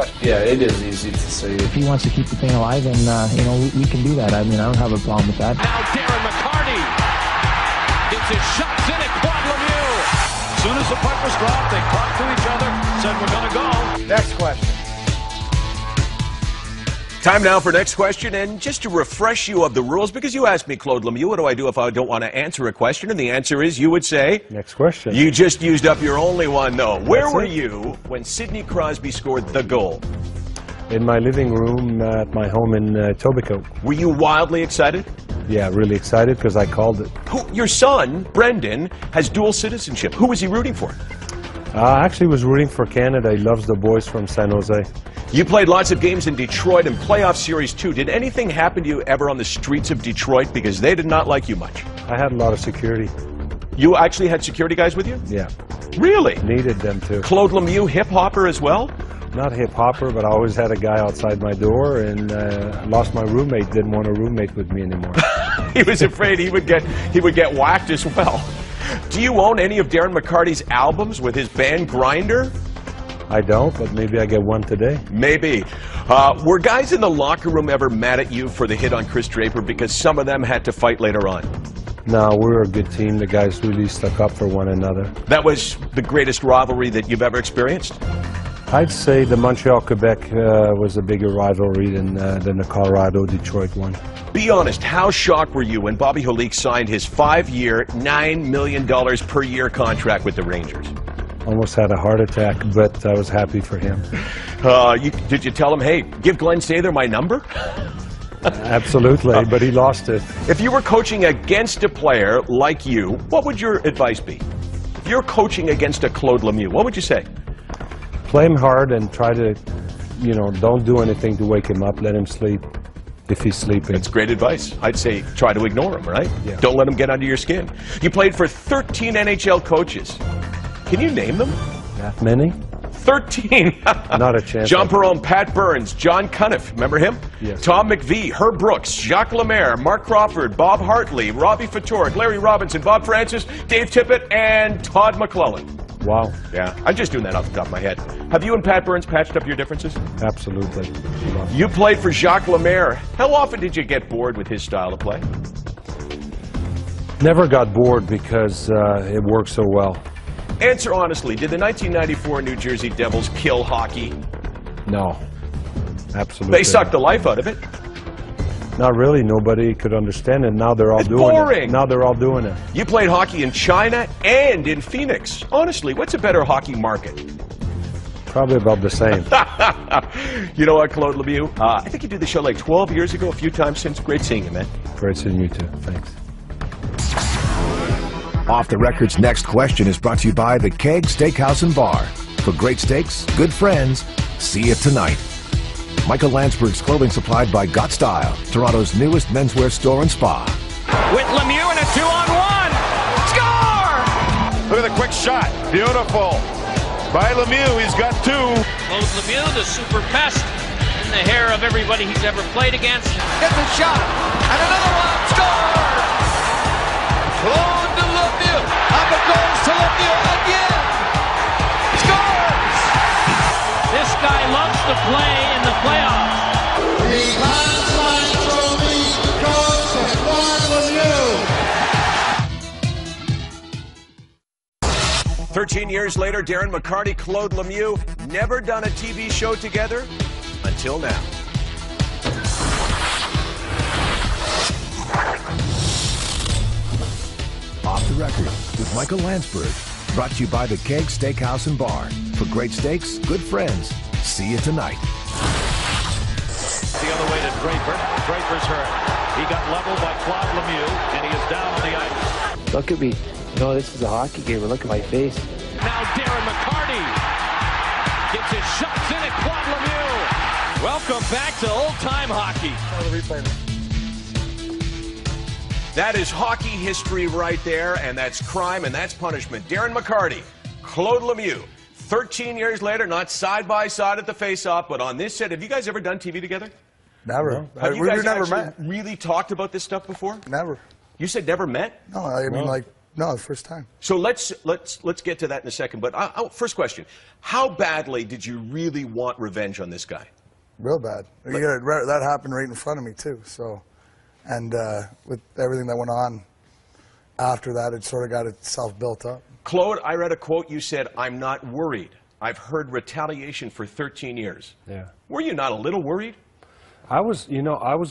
question. Yeah, it is easy to say. If he wants to keep the thing alive, and you know, we can do that. I mean, I don't have a problem with that. Now Darren McCarty gets his shots in at Claude Lemieux. As soon as the puck was dropped, they talked to each other, said we're going to go. Next question. Time now for next question, and just to refresh you of the rules, because you asked me, Claude Lemieux, what do I do if I don't want to answer a question? And the answer is, you would say... Next question. You just used up your only one, though. Where were you when Sidney Crosby scored the goal? In my living room at my home in Etobicoke. Were you wildly excited? Yeah, really excited because I called it. Your son, Brendan, has dual citizenship. Who was he rooting for? I actually was rooting for Canada. He loves the boys from San Jose. You played lots of games in Detroit and playoff series, too. Did anything happen to you ever on the streets of Detroit? Because they did not like you much. I had a lot of security. You actually had security guys with you? Yeah. Really? Needed them, too. Claude Lemieux, hip-hopper as well? Not hip-hopper, but I always had a guy outside my door, and I lost my roommate, didn't want a roommate with me anymore. He was afraid he would get whacked as well. Do you own any of Darren McCarty's albums with his band Grinder? I don't, but maybe I get one today. Maybe. Were guys in the locker room ever mad at you for the hit on Kris Draper because some of them had to fight later on? No, we were a good team. The guys really stuck up for one another. That was the greatest rivalry that you've ever experienced? I'd say the Montreal-Quebec was a bigger rivalry than the Colorado-Detroit one. Be honest, how shocked were you when Bobby Holik signed his 5-year, $9 million per year contract with the Rangers? Almost had a heart attack, but I was happy for him. Did you tell him, hey, give Glenn Sather my number? Absolutely, but he lost it. If you were coaching against a player like you, what would your advice be? If you're coaching against a Claude Lemieux, what would you say? Play him hard and try to, you know, don't do anything to wake him up. Let him sleep if he's sleeping. That's great advice. I'd say try to ignore him, right? Yeah. Don't let him get under your skin. You played for 13 NHL coaches. Can you name them? That many? 13. Not a chance. John Perron, Pat Burns, John Cuniff, remember him? Yes. Tom McVie, Herb Brooks, Jacques Lemaire, Mark Crawford, Bob Hartley, Robbie Fatorik, Larry Robinson, Bob Francis, Dave Tippett, and Todd McClellan. Wow. Yeah, I'm just doing that off the top of my head. Have you and Pat Burns patched up your differences? Absolutely. You played for Jacques Lemaire. How often did you get bored with his style of play? Never got bored because it worked so well. Answer honestly, did the 1994 New Jersey Devils kill hockey? No. Absolutely. They sucked the life out of it. Not really. Nobody could understand it. Now they're all doing boring. it. Now they're all doing it. You played hockey in China and in Phoenix. Honestly, what's a better hockey market? Probably about the same. You know what, Claude Lemieux? I think you did the show like 12 years ago, a few times since. Great seeing you, man. Great seeing you too. Thanks. Off the Record's next question is brought to you by the Keg Steakhouse and Bar. For great steaks, good friends, see you tonight. Michael Landsberg's clothing supplied by Got Style, Toronto's newest menswear store and spa. With Lemieux and a 2-on-1. Score! Look at the quick shot. Beautiful. By Lemieux, he's got 2. Claude Lemieux, the super pest in the hair of everybody he's ever played against. Gets a shot. And another one. Score! Claude Lemieux. Up it goes to Lemieux again. Scores! This guy loves to play in the playoffs. The Lifeline Trophy goes to Claude Lemieux. 13 years later, Darren McCarty, Claude Lemieux, never done a TV show together until now. Off the Record with Michael Landsberg. Brought to you by the Keg Steakhouse and Bar. For great steaks, good friends, see you tonight. The other way to Draper. Draper's hurt. He got leveled by Claude Lemieux, and he is down on the ice. Look at me. You know, this is a hockey game. Look at my face. Now Darren McCarty gets his shots in at Claude Lemieux. Welcome back to old-time hockey. That is hockey history right there, and that's crime and that's punishment. Darren McCarty, Claude Lemieux, 13 years later, not side by side at the face-off, but on this set. Have you guys ever done TV together? Never. Have you guys never met? Really talked about this stuff before? Never. You said never met? No, I mean, like, No, the first time. So let's get to that in a second. But first question: how badly did you really want revenge on this guy? Real bad. That happened right in front of me too. So, and with everything that went on after that, it sort of got itself built up. Claude, I read a quote. You said, "I'm not worried. I've heard retaliation for 13 years." Yeah. Were you not a little worried? I was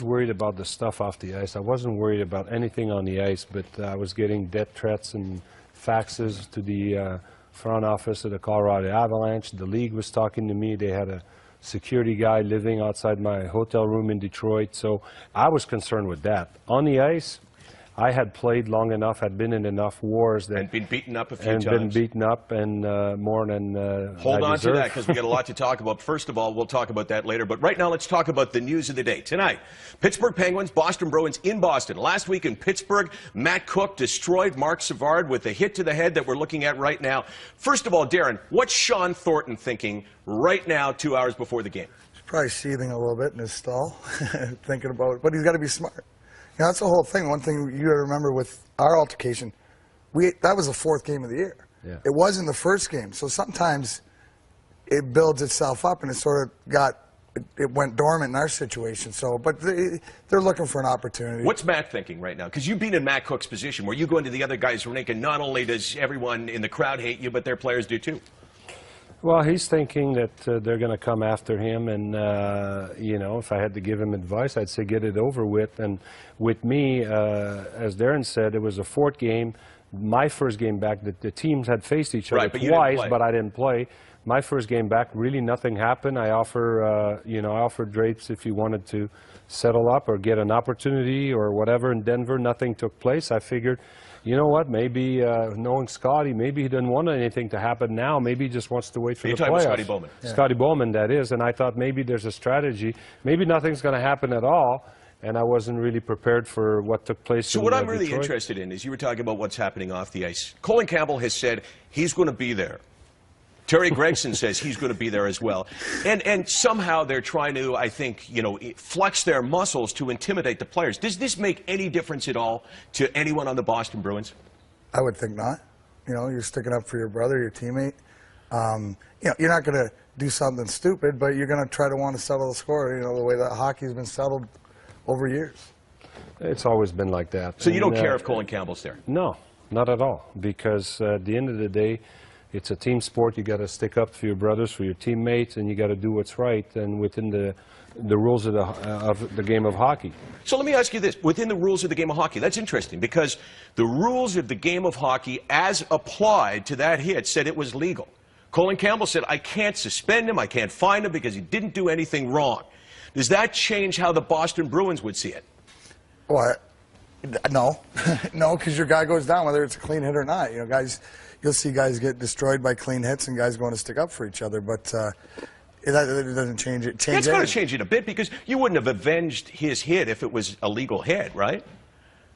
worried about the stuff off the ice. I wasn't worried about anything on the ice, but I was getting death threats and faxes to the front office of the Colorado Avalanche. The league was talking to me. They had a security guy living outside my hotel room in Detroit, so I was concerned with that. On the ice, I had played long enough, had been in enough wars that and been beaten up a few times. And been beaten up and more than Hold I on deserve. to that, because we got a lot to talk about. First of all, we'll talk about that later. But right now, let's talk about the news of the day. Tonight, Pittsburgh Penguins, Boston Bruins in Boston. Last week in Pittsburgh, Matt Cooke destroyed Mark Savard with a hit to the head that we're looking at right now. First of all, Darren, what's Sean Thornton thinking right now, 2 hours before the game? He's probably seething a little bit in his stall, thinking about it. But he's got to be smart. You know, that's the whole thing. One thing you got to remember with our altercation, that was the 4th game of the year. Yeah. It wasn't the first game. So sometimes it builds itself up, and it went dormant in our situation. So, but they're looking for an opportunity. What's Matt thinking right now? Because you've been in Matt Cooke's position, where you go into the other guy's rink, and not only does everyone in the crowd hate you, but their players do too. Well, he's thinking that they're going to come after him, and you know, if I had to give him advice, I'd say get it over with. And with me, as Darren said, it was a 4th game. My first game back, the teams had faced each other twice, but I didn't play. My first game back, really nothing happened. I offered Drapes if he wanted to settle up or get an opportunity or whatever in Denver. Nothing took place. I figured, you know what, maybe knowing Scotty, maybe he didn't want anything to happen now. Maybe he just wants to wait for the playoffs. Scotty Bowman. Yeah. Scotty Bowman, that is. And I thought maybe there's a strategy. Maybe nothing's going to happen at all. And I wasn't really prepared for what took place. So what I'm really interested in is you were talking about what's happening off the ice. Colin Campbell has said he's going to be there. Terry Gregson says he's going to be there as well. And somehow they're trying to, I think, you know, flex their muscles to intimidate the players. Does this make any difference at all to anyone on the Boston Bruins? I would think not. You know, you're sticking up for your brother, your teammate. You know, you're not going to do something stupid, but you're going to try to want to settle the score, you know, the way that hockey's been settled over years. It's always been like that. So you don't care if Colin Campbell's there? No, not at all. Because at the end of the day, it's a team sport. You got to stick up for your brothers, for your teammates, and you got to do what's right and within the rules of the game of hockey. So let me ask you this. Within the rules of the game of hockey, that's interesting, because the rules of the game of hockey as applied to that hit said it was legal. Colin Campbell said, I can't suspend him, I can't fine him because he didn't do anything wrong. Does that change how the Boston Bruins would see it? Well, no. No, because your guy goes down, whether it's a clean hit or not. You know, guys, you'll see guys get destroyed by clean hits and guys going to stick up for each other, but that doesn't change it. It's going to change it a bit, because you wouldn't have avenged his hit if it was a legal hit, right?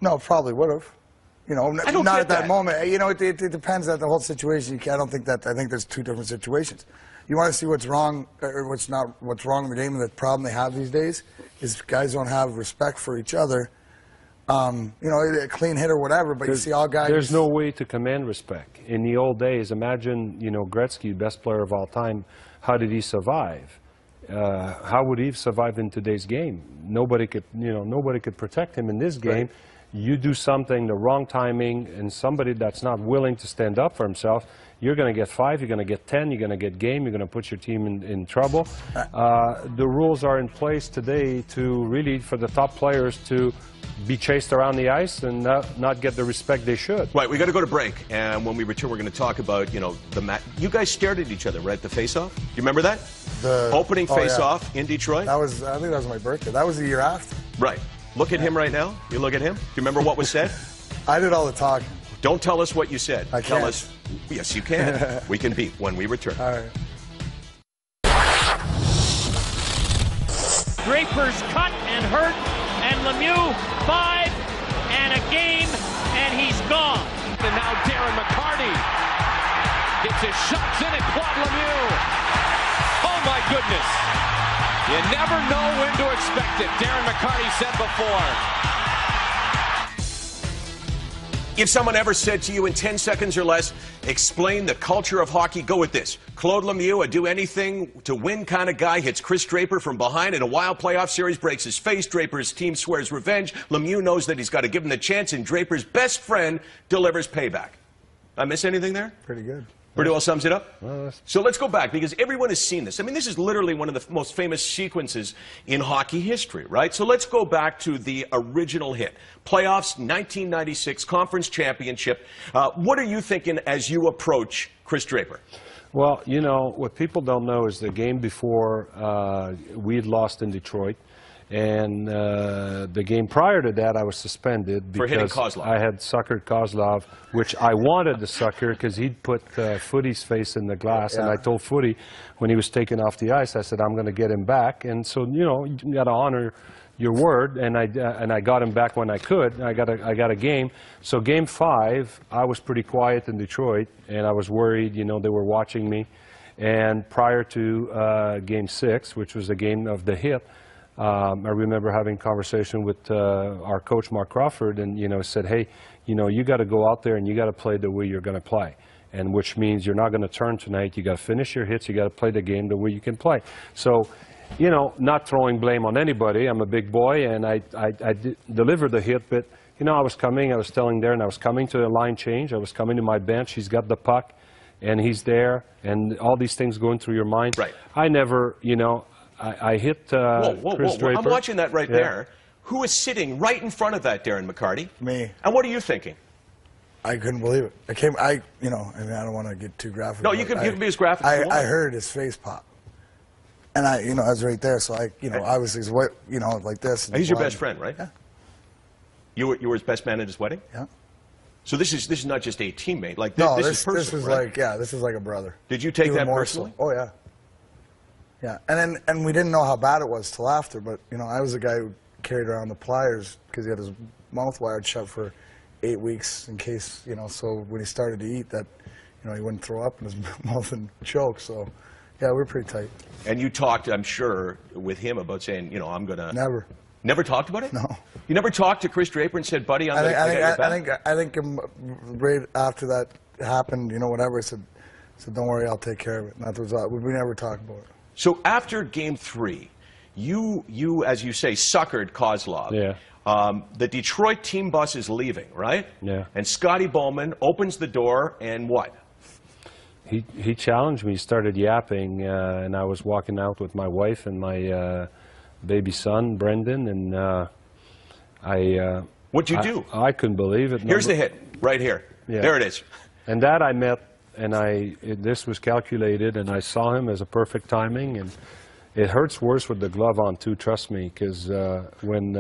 No, probably would have. You know, not at that moment. You know, it depends on the whole situation. I don't think that. I think there's 2 different situations. You want to see what's wrong or what's wrong in the game, and the problem they have these days is guys don't have respect for each other. You know, a clean hit or whatever, but you see all guys. There's no way to command respect. In the old days, imagine, you know, Gretzky, best player of all time, how did he survive? How would he survive in today's game? Nobody could protect him in this game. Right. You do something, the wrong timing, and somebody that's not willing to stand up for himself, you're going to get 5, you're going to get 10, you're going to get game, you're going to put your team in trouble. The rules are in place today to really, for the top players to be chased around the ice and not get the respect they should. Right, we got to go to break, and when we return, we're going to talk about, you know, you guys stared at each other, right, the face-off? Do you remember that? The opening face-off in Detroit? I think that was my birthday. That was the year after. Right. Look at him right now. You look at him. Do you remember what was said? I did all the talking. Don't tell us what you said. I tell can't. us. Yes, you can. We can beat when we return. All right. Draper's cut and hurt, and Lemieux 5 and a game, and he's gone. And now Darren McCarty gets his shots in at Claude Lemieux. Oh my goodness. You never know when to expect it. Darren McCarty said before. If someone ever said to you in 10 seconds or less, explain the culture of hockey, go with this. Claude Lemieux, a do-anything-to-win kind of guy, hits Kris Draper from behind in a wild playoff series, breaks his face. Draper's team swears revenge. Lemieux knows that he's got to give him the chance, and Draper's best friend delivers payback. I miss anything there? Pretty good. Pretty well sums it up? So let's go back, because everyone has seen this. I mean, this is literally one of the most famous sequences in hockey history, right? So let's go back to the original hit. Playoffs, 1996, conference championship. What are you thinking as you approach Kris Draper? Well, you know, what people don't know is the game before we'd lost in Detroit. And the game prior to that, I was suspended because I had suckered Kozlov, which I wanted to sucker because he'd put Footy's face in the glass. And I told Footy when he was taken off the ice, I said, I'm going to get him back. And so, you know, you got to honor your word. And I got him back when I could. I got a game. So game 5, I was pretty quiet in Detroit, and I was worried. You know, they were watching me. And prior to game 6, which was the game of the hit, I remember having a conversation with our coach, Mark Crawford, and, you know, said, hey, you know, you got to go out there and you got to play the way you're going to play. And which means you're not going to turn tonight. You got to finish your hits. You got to play the game the way you can play. So, you know, not throwing blame on anybody. I'm a big boy, and I delivered the hit, but, you know, I was telling Darren, I was coming to the line change. I was coming to my bench. He's got the puck, and he's there, and all these things going through your mind. Right. I never, you know, I hit Kris Draper. I'm watching that right there. Who is sitting right in front of that, Darren McCarty? Me. And what are you thinking? I couldn't believe it. You know, I mean, I don't want to get too graphic. No, you can be as graphic as you want. I heard his face pop. And I was right there, so I was like this. He's your best friend, right? Yeah. You were his best man at his wedding? Yeah. So this is not just a teammate. Like no, this is personal, this is right? like, yeah, this is like a brother. Did you take that personally? So. Oh yeah. Yeah, and we didn't know how bad it was till after, but, you know, I was the guy who carried around the pliers because he had his mouth wired shut for 8 weeks in case, you know, so when he started to eat that, you know, he wouldn't throw up in his mouth and choke, so, yeah, we're pretty tight. And you talked, I'm sure, with him about saying, you know, I'm going to... Never. Never talked about it? No. You never talked to Kris Draper and said, buddy, I think right after that happened, you know, whatever, I said, don't worry, I'll take care of it. And that was all. We never talked about it. So after game 3, you as you say, suckered Kozlov. Yeah. The Detroit team bus is leaving, right? Yeah. And Scotty Bowman opens the door, and what? He challenged me, started yapping, and I was walking out with my wife and my baby son, Brendan, and What'd you do? I couldn't believe it. Here's the hit, right here. Yeah. There it is. And that I met. And this was calculated, and I saw him as a perfect timing, and it hurts worse with the glove on too. Trust me, because when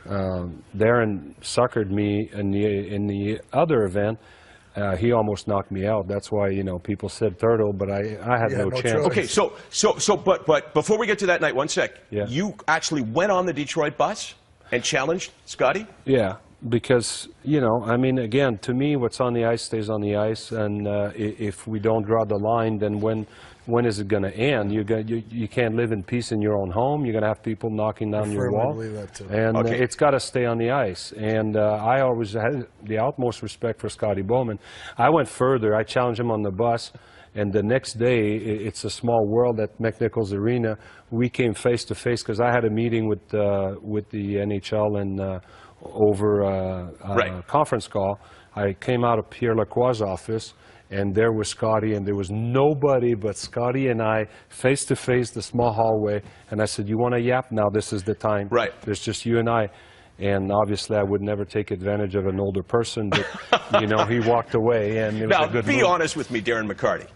Darren suckered me in the other event, he almost knocked me out. That's why, you know, people said turtle, but I had no chance. Okay, but before we get to that night, one sec. Yeah. You actually went on the Detroit bus and challenged Scotty? Yeah. Because, you know, I mean, again, to me, what's on the ice stays on the ice, and if we don't draw the line, then when is it going to end? You can't live in peace in your own home. You're going to have people knocking down your wall, and it's got to stay on the ice. And I always had the utmost respect for Scotty Bowman. I went further. I challenged him on the bus, and the next day, it's a small world at McNichols Arena. We came face to face because I had a meeting with the NHL and. Over a conference call. I came out of Pierre Lacroix's office, and there was Scotty, and there was nobody but Scotty and I face to face, the small hallway, and I said, you want to yap? Now this is the time. Right. There's just you and I. And obviously I would never take advantage of an older person, but, you know, he walked away, and it was a good move. Now, be honest with me, Darren McCarty.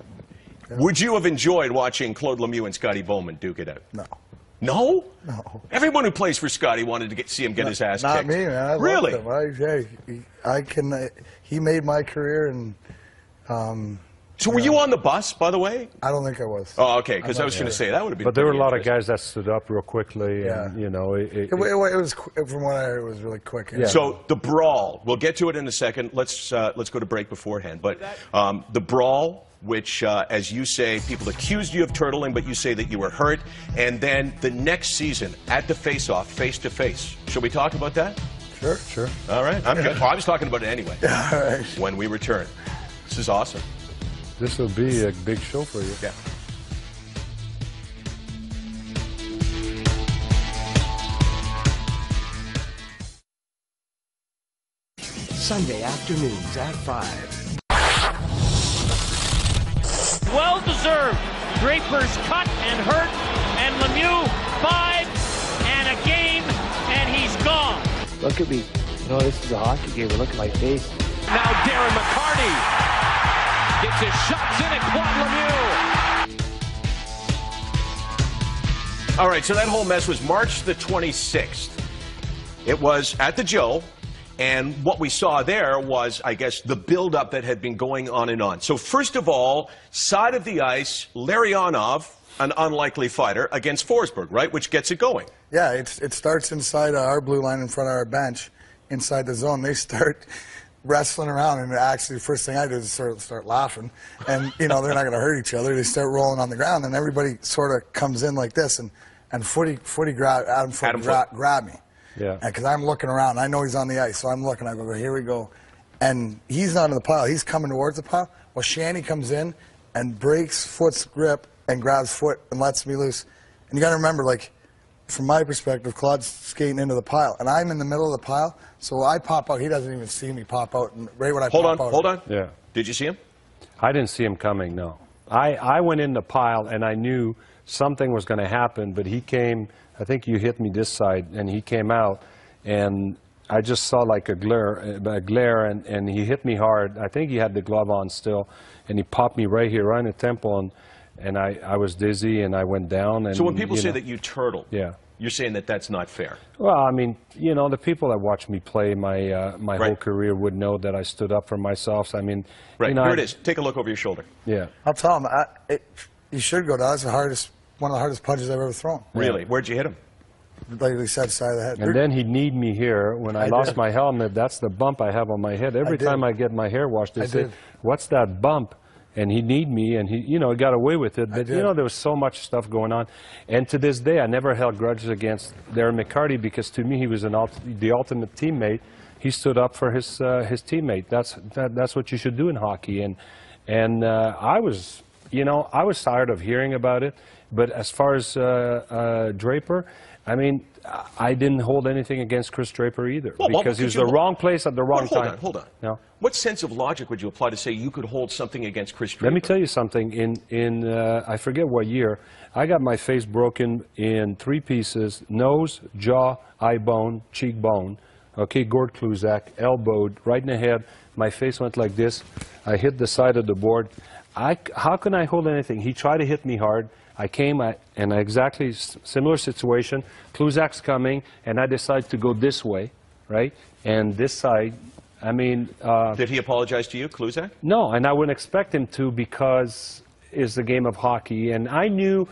Yeah. Would you have enjoyed watching Claude Lemieux and Scotty Bowman duke it out? No. No? No. Everyone who plays for Scotty wanted to see him get his ass kicked. Not me, man. I really? Loved him. He made my career, and... so were you on the bus, by the way? I don't think I was. Oh, okay, because I was going to say, that would have been... But there were a lot of guys that stood up real quickly, and, you know... It was, from what I heard, it was really quick. Yeah. So, the brawl, we'll get to it in a second. Let's go to break beforehand. But the brawl... which, as you say, people accused you of turtling, but you say that you were hurt. And then the next season, at the face-off, face-to-face. Shall we talk about that? Sure. Sure. All right. I'm good. Well, I was talking about it anyway. All right. When we return. This is awesome. This will be a big show for you. Yeah. Sunday afternoons at 5. Well deserved. Draper's cut and hurt, and Lemieux 5 and a game, and he's gone. Look at me. You know, this is a hockey game. Look at my face. Now Darren McCarty gets his shots in at Claude Lemieux. All right, so that whole mess was March the 26th. It was at the Joe, and what we saw there was, I guess, the buildup that had been going on and on. So first of all, side of the ice, Larionov, an unlikely fighter, against Forsberg, right, which gets it going. Yeah, it starts inside our blue line in front of our bench, inside the zone. They start wrestling around, and actually the first thing I do is start laughing. And, you know, they're not going to hurt each other. They start rolling on the ground, and everybody sort of comes in like this, and Adam Foote grabbed me. Yeah. Because I'm looking around. I know he's on the ice, so I'm looking. I go, here we go. And he's not in the pile. He's coming towards the pile. Well, Shanny comes in and breaks Foote's grip and grabs Foote and lets me loose. And you got to remember, like, from my perspective, Claude's skating into the pile, and I'm in the middle of the pile, so I pop out. He doesn't even see me pop out. And right when I pop out. Hold on. Yeah. Did you see him? I didn't see him coming, no. I went in the pile, and I knew something was going to happen, but he came, I think you hit me this side, and he came out, and I just saw like a glare, and he hit me hard. I think he had the glove on still, and he popped me right here, right in the temple, and I was dizzy, and I went down. And, so when people say that you turtled, yeah, you're saying that that's not fair? Well, I mean, you know, the people that watch me play my whole career would know that I stood up for myself. So, I mean, right, you know, here it is. Take a look over your shoulder. Yeah. I'll tell him, you should go down. That's one of the hardest punches I've ever thrown. Really? Yeah. Where'd you hit him? Like we said, side of the head. And then he kneed me here. When I lost my helmet, that's the bump I have on my head. Every time I get my hair washed, they say, what's that bump? And he kneed me, and he, you know, got away with it. But, you know, there was so much stuff going on. And to this day, I never held grudges against Darren McCarty, because to me, he was the ultimate teammate. He stood up for his teammate. That's what you should do in hockey. And I was, you know, I was tired of hearing about it. But as far as Draper, I mean, I didn't hold anything against Kris Draper either, because he was the wrong place at the wrong time. Hold on. No? What sense of logic would you apply to say you could hold something against Kris Draper? Let me tell you something. In I forget what year, I got my face broken in 3 pieces: nose, jaw, eye bone, cheek bone. Okay, Gord Kluzak, elbowed right in the head. My face went like this. I hit the side of the board. How can I hold anything? He tried to hit me hard. I came in an exactly similar situation. Kluzak's coming, and I decided to go this way, right? And this side, I mean... Did he apologize to you, Kluzak? No, and I wouldn't expect him to, because it's the game of hockey. And I knew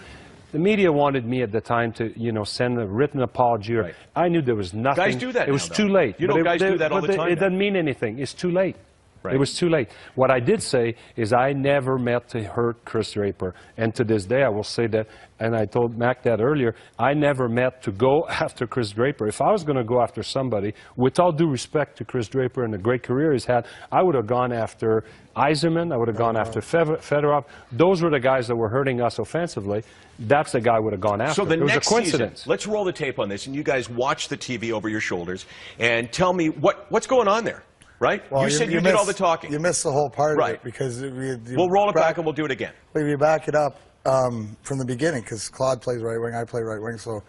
the media wanted me at the time to, you know, send a written apology. Right. I knew there was nothing. Guys do that It was too late. You know, guys do that all the time. It doesn't mean anything. It's too late. Right. It was too late. What I did say is I never meant to hurt Kris Draper. And to this day, I will say that, and I told Mac that earlier, I never meant to go after Kris Draper. If I was going to go after somebody, with all due respect to Kris Draper and the great career he's had, I would have gone after Yzerman. I would have gone after Fedorov. Those were the guys that were hurting us offensively. That's the guy I would have gone after. So the it was next a coincidence. Season, let's roll the tape on this, and you guys watch the TV over your shoulders, and tell me what's going on there. Right? Well, you said you did all the talking. You missed the whole part of it, because... We'll roll it back and we'll do it again. If you back it up from the beginning, because Claude plays right wing, I play right wing, so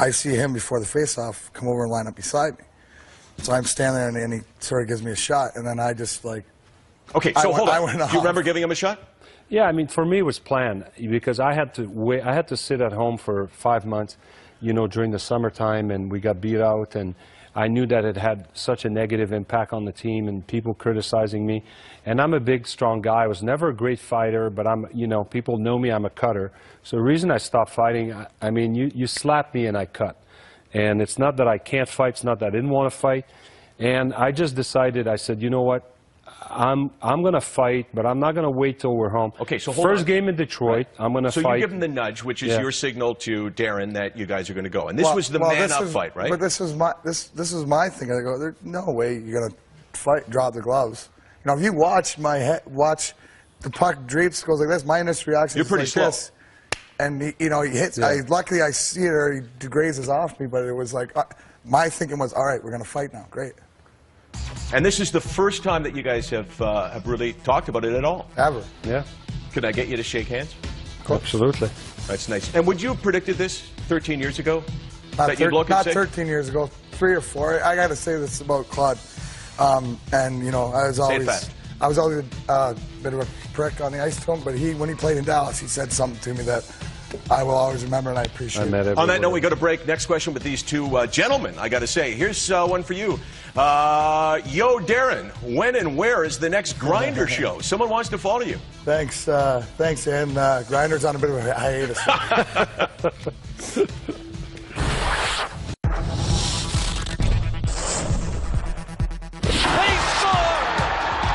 I see him before the face-off come over and line up beside me. So I'm standing there, and he sort of gives me a shot, and then I just, like... Okay, so hold on. Do you remember giving him a shot? Yeah, I mean, for me, it was planned, because I had to wait. I had to sit at home for 5 months, you know, during the summertime, and we got beat out, and I knew that it had such a negative impact on the team and people criticizing me. And I'm a big, strong guy. I was never a great fighter, but you know, people know me, I'm a cutter. So the reason I stopped fighting, I mean, you slap me and I cut. And it's not that I can't fight, it's not that I didn't want to fight. And I just decided, I said, you know what, I'm going to fight, but I'm not going to wait till we're home. Okay, so hold First on. game in Detroit, I'm going to fight. So you give him the nudge, which is your signal to Darren that you guys are going to go. And this was the man-up fight, right? But this is my thing. I go, there's no way you're going to fight, drop the gloves. You know, if you watch watch the puck drapes, goes like this, my initial reaction You're is pretty like slow. this. And, he hits. Yeah. Luckily, I see it, or he degrazes off me, but it was like, my thinking was, all right, we're going to fight now. Great. And this is the first time that you guys have really talked about it at all. Ever. Yeah. Could I get you to shake hands? Absolutely. That's nice. And would you have predicted this 13 years ago? Not 13 years ago, 3 or 4. I got to say this about Claude. And, you know, I was always a bit of a prick on the ice to him, but when he played in Dallas, he said something to me that I will always remember, and I appreciate it. On that note, we go to break. Next question with these two gentlemen, I got to say. Here's one for you. Yo, Darren, when and where is the next Grinder show? Someone wants to follow you. Thanks, and Grinder's on a bit of a hiatus.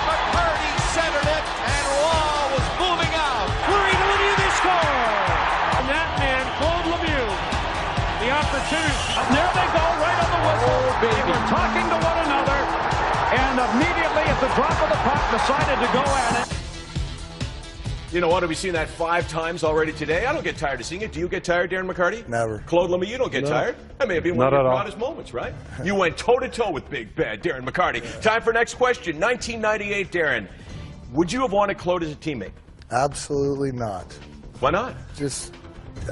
McCarty centered it, and Wall was moving out. Fleury to Lemieux, they score! And that man, Claude Lemieux, the opportunity. And there they go, right on the whistle. They were talking to one another, and immediately at the drop of the puck, decided to go at it. You know what? Have we seen that 5 times already today? I don't get tired of seeing it. Do you get tired, Darren McCarty? Never. Claude Lemieux, you don't get tired? That may have been one of your proudest moments, right? You went toe-to-toe with Big Bad Darren McCarty. Time for next question. 1998, Darren. Would you have wanted Claude as a teammate? Absolutely not. Why not?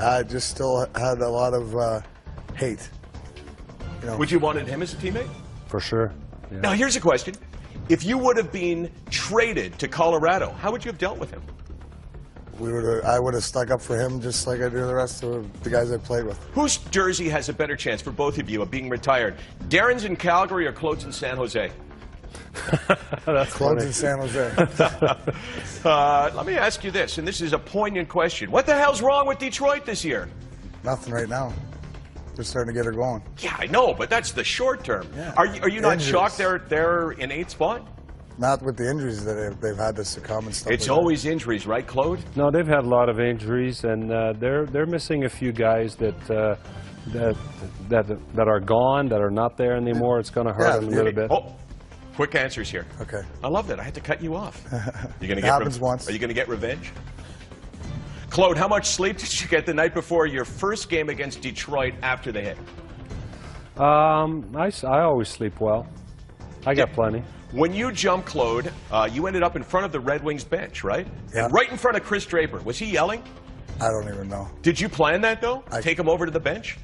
I just still had a lot of hate. You know. Would you have wanted him as a teammate? For sure. Yeah. Now, here's a question. If you would have been traded to Colorado, how would you have dealt with him? I would have stuck up for him just like I do the rest of the guys I played with. Whose jersey has a better chance for both of you of being retired? Darren's in Calgary or Claude's in San Jose? Claude's in San Jose. Let me ask you this, and this is a poignant question. What the hell's wrong with Detroit this year? Nothing right now. They're starting to get her going. Yeah, I know, but that's the short term. Yeah. Are you not shocked they're in 8th spot? Not with the injuries that they've had to succumb and stuff. It's like always injuries, right, Claude? No, they've had a lot of injuries, and they're missing a few guys that are gone, that are not there anymore. It's going to hurt them a little bit. Oh, quick answers here. Okay. I love that. I had to cut you off. You gonna happens once. Are you going to get revenge? Claude, how much sleep did you get the night before your first game against Detroit after the hit? I always sleep well. I got plenty. When you jumped, Claude, you ended up in front of the Red Wings bench, right? Yeah. And right in front of Kris Draper. Was he yelling? I don't even know. Did you plan that, though? Take him over to the bench?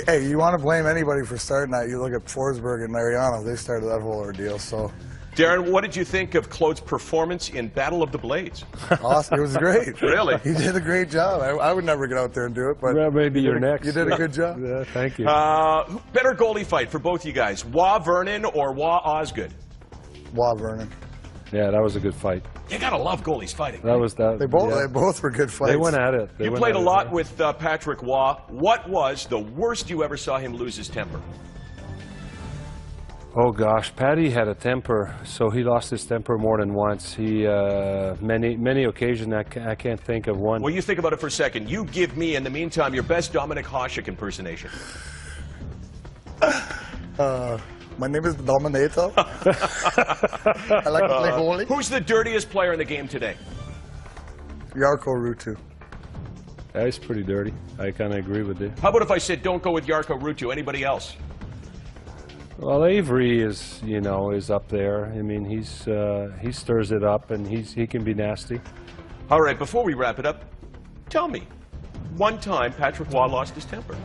Hey, you want to blame anybody for starting that? You look at Forsberg and Mariano. They started that whole ordeal, so... Darren, what did you think of Claude's performance in Battle of the Blades? Awesome. It was great. Really? He did a great job. I would never get out there and do it, but... Well, maybe you're next. You did a good job. Yeah, thank you. Better goalie fight for both you guys, Wah Vernon or Wah Osgood? Wah Vernon. Yeah, that was a good fight. You gotta love goalies fighting. That was that. They both were good fights. They went at it. You played a lot with Patrick Wah. What was the worst you ever saw him lose his temper? Oh gosh, Patty had a temper, so he lost his temper more than once. He many occasions. I can't think of one. Well, you think about it for a second. You give me, in the meantime, your best Dominic Hasek impersonation. My name is Dominator. I like to play goalie. Who's the dirtiest player in the game today? Jarkko Ruutu. Yeah, he's pretty dirty. I kind of agree with you. How about if I said don't go with Jarkko Ruutu? Anybody else? Well, Avery is up there. I mean, he stirs it up, and he can be nasty. All right, before we wrap it up, tell me, one time Patrick Wah lost his temper.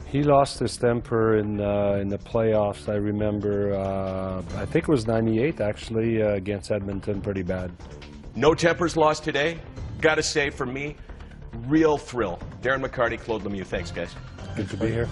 He lost his temper in the playoffs. I remember, I think it was '98 actually, against Edmonton, pretty bad. No tempers lost today. Got to say, for me, real thrill. Darren McCarty, Claude Lemieux. Thanks, guys. Good to be here.